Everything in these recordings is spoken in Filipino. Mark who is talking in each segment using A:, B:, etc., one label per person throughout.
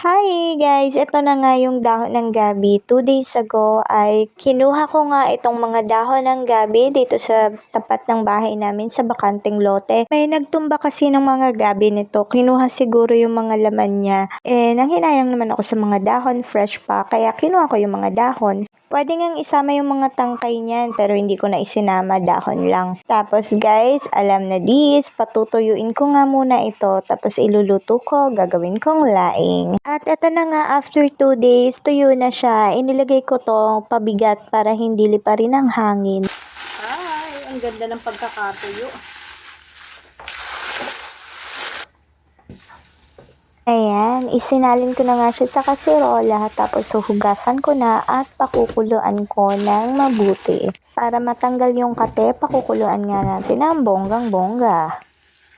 A: Hi guys! Ito na nga yung dahon ng gabi. 2 days ago ay kinuha ko nga itong mga dahon ng gabi dito sa tapat ng bahay namin sa bakanteng lote. May nagtumba kasi ng mga gabi nito. Kinuha siguro yung mga laman niya. Nanghinayang naman ako sa mga dahon, fresh pa. Kaya kinuha ko yung mga dahon. Pwede ngang isama yung mga tangkay niyan pero hindi ko na isinama, dahon lang. Tapos guys, alam na this, patutuyuin ko nga muna ito tapos iluluto ko, gagawin kong laing. At eto na nga, after 2 days, tuyo na siya. Inilagay ko to pabigat para hindi liparin ng hangin.
B: Ay, ang ganda ng pagkakatuyo.
A: Ayan, isinalin ko na nga siya sa kaserola tapos huhugasan ko na at pakukuluan ko ng mabuti. Para matanggal yung kate, pakukuluan nga natin ng bonggang-bongga.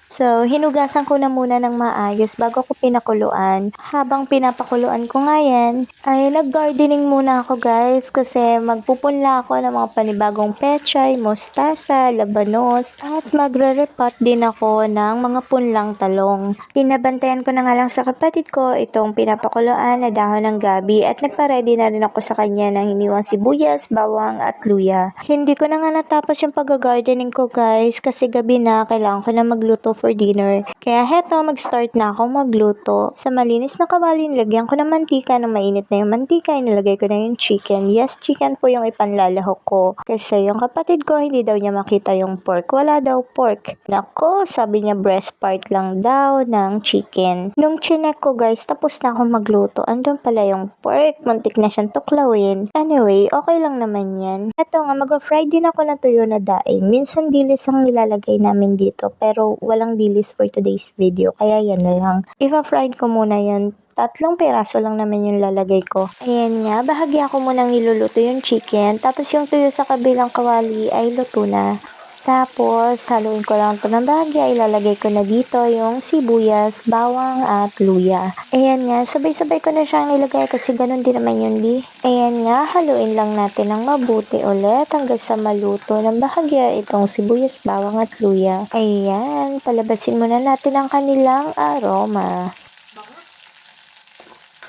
A: So, hinugasan ko na muna ng maayos bago ko pinakuluan. Habang pinapakuluan ko nga yan, ay nag-gardening muna ako guys kasi magpupunla ako ng mga panibagong pechay, mostasa, labanos, at magre-repot din ako ng mga punlang talong. Pinabantayan ko na nga lang sa kapatid ko itong pinapakuluan na dahon ng gabi at nagpa-ready na rin ako sa kanya ng hiniwang sibuyas, bawang at luya. Hindi ko na nga natapos yung pag-gardening ko guys kasi gabi na, kailangan ko na magluto for dinner. Kaya heto, mag-start na akong magluto. Sa malinis na kawali, nilagyan ko ng mantika. Nung mainit na yung mantika, inilagay ko na yung chicken. Yes, chicken po yung ipanlalahok ko. Kasi yung kapatid ko, hindi daw niya makita yung pork. Wala daw pork. Nako, sabi niya breast part lang daw ng chicken. Nung chinek ko guys, tapos na akong magluto. Andun pala yung pork. Muntik na siyang tuklawin. Anyway, okay lang naman yan. Eto nga, mag-fry din ako ng tuyo na daing. Minsan dilis ang nilalagay namin dito, pero walang dilis for today's video, kaya yan na lang. Ipa-fry ko muna yan. 3 piraso lang naman yung lalagay ko. Ayan nga, bahagya ko munang niluluto yung chicken, tapos yung tuyo sa kabilang kawali ay luto na. Tapos, haluin ko lang ito ng bahagya, ilalagay ko na dito yung sibuyas, bawang at luya. Ayan nga, sabay-sabay ko na siyang nilagay kasi ganun din naman yun, di. Ayan nga, haluin lang natin ng mabuti ulit hanggang sa maluto ng bahagya itong sibuyas, bawang at luya. Ayan, palabasin muna natin ang kanilang aroma.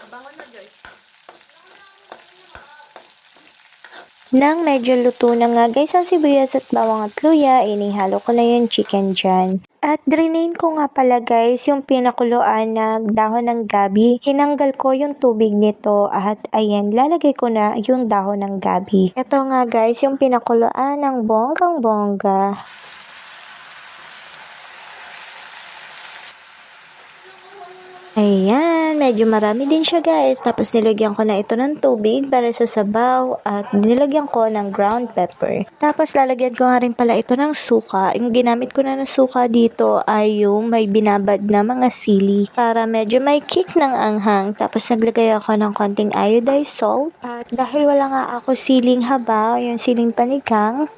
B: Bangon na, Joy.
A: Nang medyo luto na nga guys ang sibuyas at bawang at luya, inihalo ko na yung chicken dyan. At drainain ko nga pala guys yung pinakuluan na dahon ng gabi. Hinanggal ko yung tubig nito at ayan, lalagay ko na yung dahon ng gabi. Ito nga guys yung pinakuluan ng bonggang bongga. Ayan, medyo marami din siya guys. Tapos nilagyan ko na ito ng tubig para sa sabaw at nilagyan ko ng ground pepper. Tapos lalagyan ko nga rin pala ito ng suka. Yung ginamit ko na ng suka dito ay yung may binabad na mga sili para medyo may kick ng anghang. Tapos naglagay ako ng konting iodized salt. At dahil wala nga ako siling haba, yung siling panigang,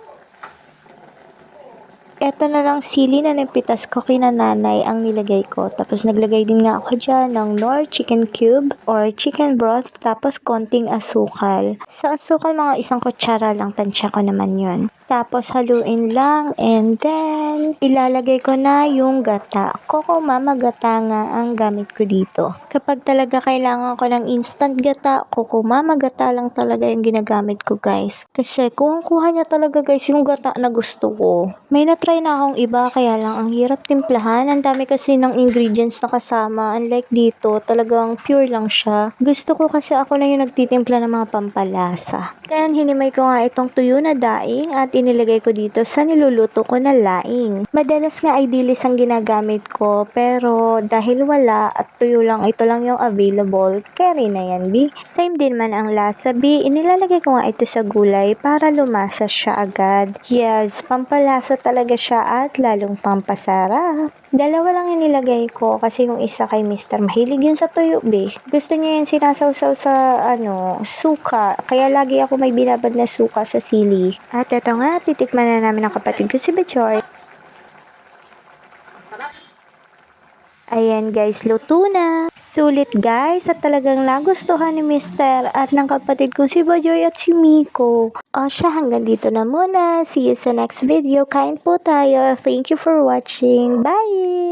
A: eto na lang sili na napitas ko kina nanay ang nilagay ko. Tapos naglagay din nga ako dyan ng Knorr chicken cube or chicken broth. Tapos konting asukal. Sa asukal mga 1 kutsara lang, tansya ko naman yun. Tapos haluin lang and then ilalagay ko na yung gata. Coco Mama gata nga ang gamit ko dito. Kapag talaga kailangan ko ng instant gata, Coco Mama gata lang talaga yung ginagamit ko guys. Kasi kuha niya talaga guys yung gata na gusto ko. May na-try na akong iba kaya lang ang hirap timplahan. Ang dami kasi ng ingredients na kasama. Unlike dito, talagang pure lang siya. Gusto ko kasi ako na yung nagtitimpla ng mga pampalasa. Then hinimay ko nga itong tuyo na daing at inilagay ko dito sa niluluto ko na laing. Madalas nga ay dilis ang ginagamit ko pero dahil wala at tuyo lang, ito lang yung available, carry na yan B. Same din man ang lasa B. Inilalagay ko nga ito sa gulay para lumasa siya agad. Yes, pampalasa talaga siya at lalong pampasarap. 2 lang inilagay ko kasi yung isa kay Mr. Mahilig yun sa tuyo B. Gusto niya yung sinasawsaw sa suka. Kaya lagi ako may binabad na suka sa sili. At eto nga, titikman na namin ang kapatid ko si Bachoy. Ayan guys, luto na. Sulit guys at talagang nagustuhan ni Mr. at ng kapatid kong si Bajoy at si Miko. O siya, hanggang dito na muna. See you sa next video. Kain po tayo. Thank you for watching. Bye!